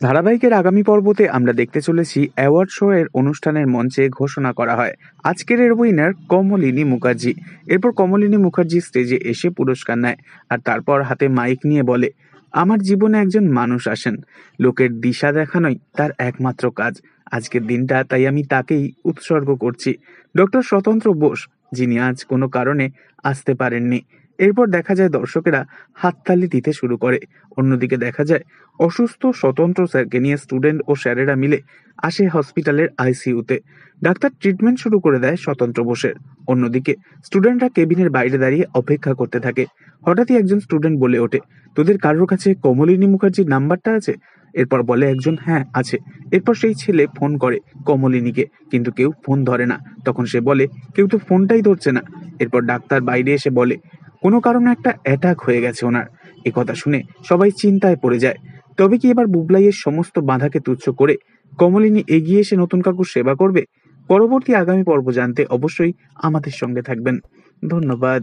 ধারাবাহিকের আগামী পর্বতে আমরা দেখতে চলেছি অ্যাওয়ার্ড শো এর অনুষ্ঠানের মঞ্চে ঘোষণা করা হয় আজকের এর উইনার কমলিনী মুখার্জি। এরপর কমলিনী মুখার্জি স্টেজে এসে পুরস্কার নেয় আর তারপর হাতে মাইক নিয়ে বলে, আমার জীবনে একজন মানুষ আসেন, লোকের দিশা দেখানোই তার একমাত্র কাজ। আজকের দিনটা তাই আমি তাকেই উৎসর্গ করছি, ডক্টর স্বতন্ত্র বোস, যিনি আজ কোনো কারণে আসতে পারেননি। এরপর দেখা যায় দর্শকেরা হাততালি দিতে শুরু করে। অন্যদিকে দেখা যায় অসুস্থ স্বতন্ত্র স্যারকে নিয়ে স্টুডেন্ট ও স্যারেরা মিলে আসে হসপিটালের আইসিইউতে। ডাক্তার ট্রিটমেন্ট শুরু করে দেয় স্বতন্ত্র বোসের। অন্যদিকে স্টুডেন্টরা কেবিনের বাইরে দাঁড়িয়ে অপেক্ষা করতে থাকে। হঠাৎই একজন স্টুডেন্ট বলে ওঠে, তোদের কারোর কাছে কমলিনী মুখার্জির নাম্বারটা আছে? এরপর বলে একজন, হ্যাঁ আছে। এরপর সেই ছেলে ফোন করে কমলিনীকে, কিন্তু কেউ ফোন ধরে না। তখন সে বলে, কেউ তো ফোনটাই ধরছে না। এরপর ডাক্তার বাইরে এসে বলে, কোনো কারণে একটা অ্যাটাক হয়ে গেছে ওনার। কথা শুনে সবাই চিন্তায় পড়ে যায়। তবে কি এবার বুবলাইয়ের সমস্ত বাধাকে তুচ্ছ করে কমলিনী এগিয়ে এসে নতুন কাকুর সেবা করবে? পরবর্তী আগামী পর্ব জানতে অবশ্যই আমাদের সঙ্গে থাকবেন। ধন্যবাদ।